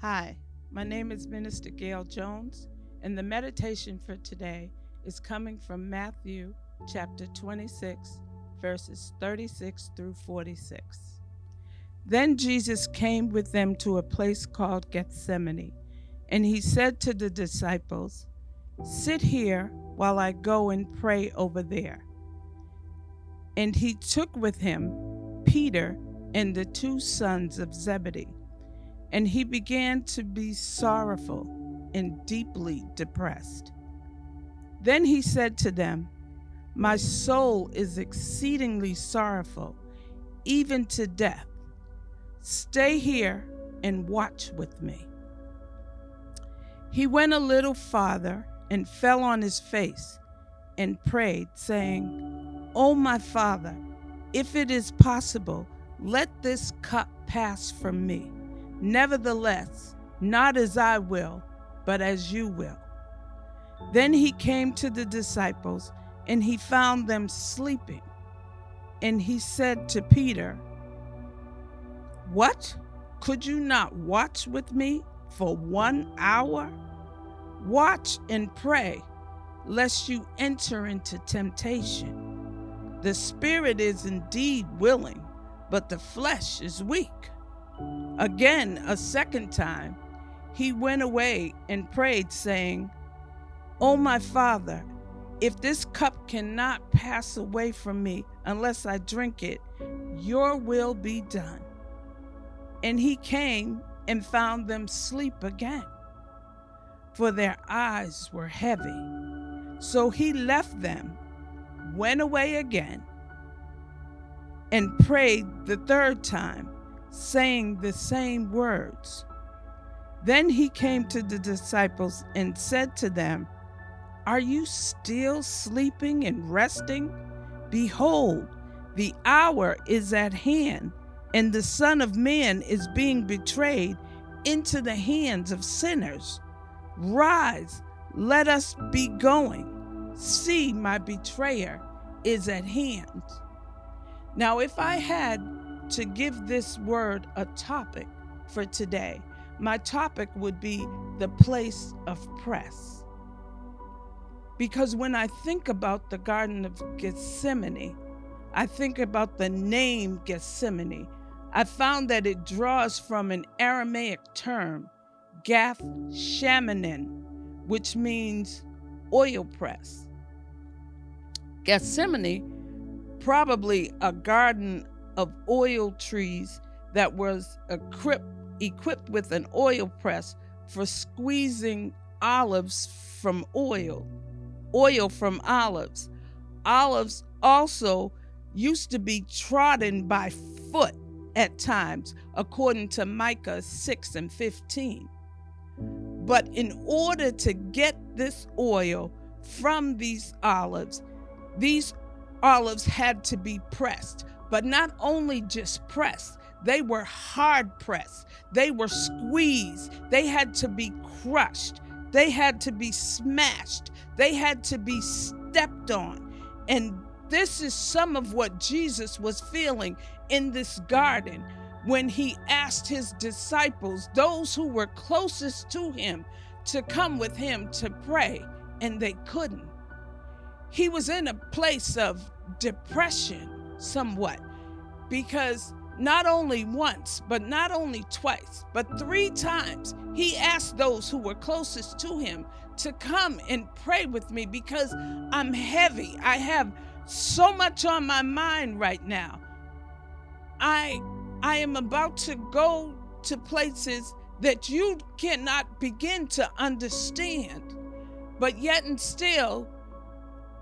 Hi, my name is Minister Gail Jones, and the meditation for today is coming from Matthew chapter 26, verses 36 through 46. Then Jesus came with them to a place called Gethsemane, and he said to the disciples, "Sit here while I go and pray over there." And he took with him Peter and the two sons of Zebedee, and he began to be sorrowful and deeply depressed. Then he said to them, "My soul is exceedingly sorrowful, even to death. Stay here and watch with me." He went a little farther and fell on his face and prayed, saying, "O my Father, if it is possible, let this cup pass from me. Nevertheless, not as I will, but as you will." Then he came to the disciples, and he found them sleeping. And he said to Peter, "What? Could you not watch with me for 1 hour? Watch and pray, lest you enter into temptation. The spirit is indeed willing, but the flesh is weak." Again, a second time, he went away and prayed, saying, "O my Father, if this cup cannot pass away from me unless I drink it, your will be done." And he came and found them asleep again, for their eyes were heavy. So he left them, went away again, and prayed the third time, saying the same words. Then he came to the disciples and said to them, "Are you still sleeping and resting? Behold, the hour is at hand, and the Son of Man is being betrayed into the hands of sinners. Rise, let us be going. See, my betrayer is at hand." Now, if I had to give this word a topic for today, my topic would be the place of press. Because when I think about the Garden of Gethsemane, I think about the name Gethsemane. I found that it draws from an Aramaic term, gath shamanin, which means oil press. Gethsemane, probably a garden of oil trees that was equipped with an oil press for squeezing olives from oil from olives. Olives also used to be trodden by foot at times, according to Micah 6 and 15. But in order to get this oil from these olives had to be pressed. But not only just pressed, they were hard pressed. They were squeezed. They had to be crushed. They had to be smashed. They had to be stepped on. And this is some of what Jesus was feeling in this garden when he asked his disciples, those who were closest to him, to come with him to pray, and they couldn't. He was in a place of depression somewhat, because not only once, but not only twice, but 3 times, he asked those who were closest to him to come and pray with me because I'm heavy. I have so much on my mind right now. I am about to go to places that you cannot begin to understand, but yet and still,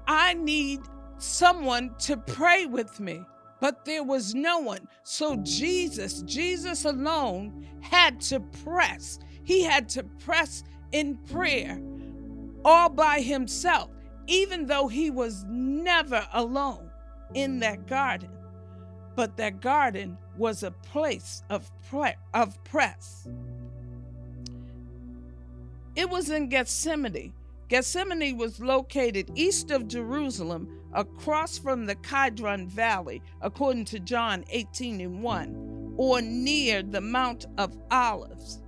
I need someone to pray with me. But there was no one. So Jesus alone had to press. He had to press in prayer all by himself, even though he was never alone in that garden. But that garden was a place of press. It was in Gethsemane. Gethsemane was located east of Jerusalem, across from the Kidron Valley, according to John 18:1, or near the Mount of Olives.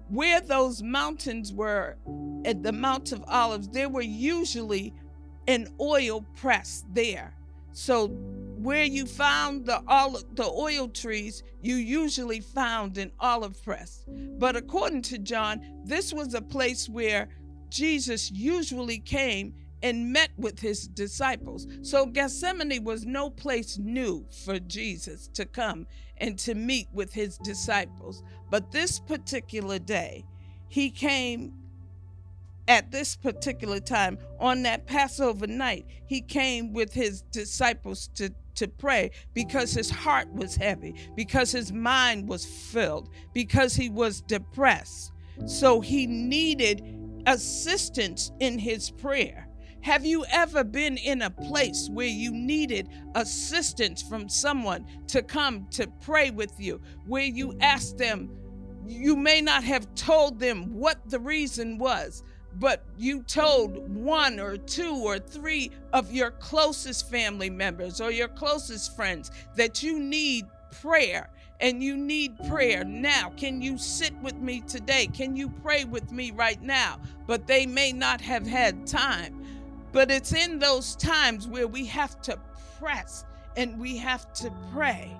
Where those mountains were, at the Mount of Olives, there were usually an oil press there. So where you found the oil trees, you usually found an olive press. But according to John, this was a place where Jesus usually came and met with his disciples. So Gethsemane was no place new for Jesus to come and to meet with his disciples. But this particular day, he came at this particular time on that Passover night. He came with his disciples to pray because his heart was heavy, because his mind was filled, because he was depressed. So he needed assistance in his prayer. Have you ever been in a place where you needed assistance from someone to come to pray with you, where you asked them, you may not have told them what the reason was, but you told one or two or three of your closest family members or your closest friends that you need prayer and you need prayer now. Can you sit with me today? Can you pray with me right now? But they may not have had time. But it's in those times where we have to press and we have to pray.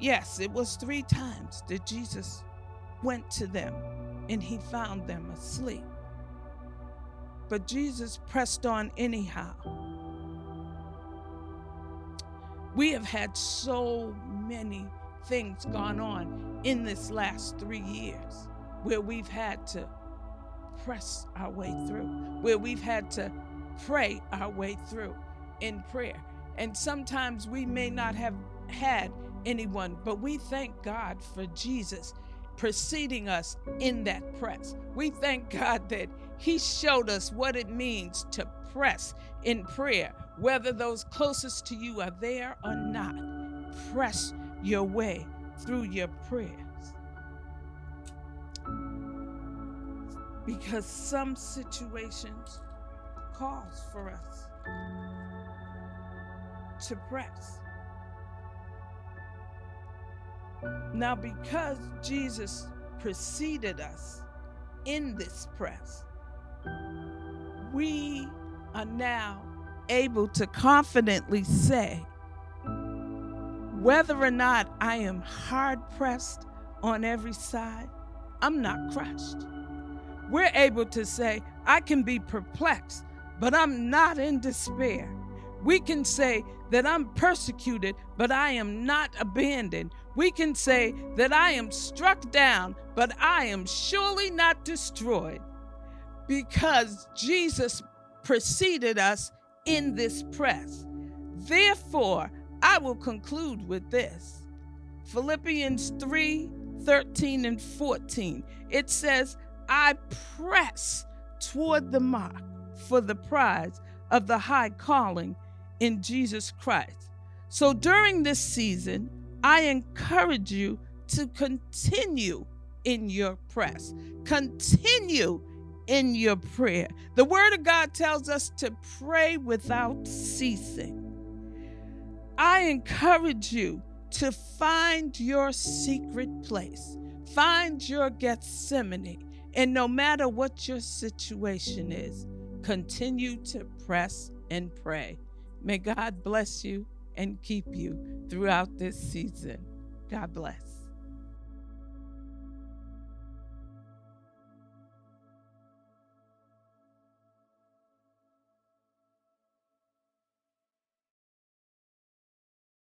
Yes, it was 3 times that Jesus went to them and he found them asleep. But Jesus pressed on anyhow. We have had so many things gone on in this last 3 years where we've had to press our way through, where we've had to pray our way through in prayer. And sometimes we may not have had anyone, but we thank God for Jesus preceding us in that press. We thank God that he showed us what it means to press in prayer, whether those closest to you are there or not. Press your way through your prayers. Because some situations calls for us to press. Now, because Jesus preceded us in this press, we are now able to confidently say, whether or not I am hard pressed on every side, I'm not crushed. We're able to say, I can be perplexed, but I'm not in despair. We can say that I'm persecuted, but I am not abandoned. We can say that I am struck down, but I am surely not destroyed, because Jesus preceded us in this press. Therefore, I will conclude with this. Philippians 3:13 and 14. It says, I press toward the mark for the prize of the high calling in Jesus Christ. So during this season, I encourage you to continue in your press. Continue in your prayer. The Word of God tells us to pray without ceasing. I encourage you to find your secret place. Find your Gethsemane. And no matter what your situation is, continue to press and pray. May God bless you and keep you throughout this season. God bless.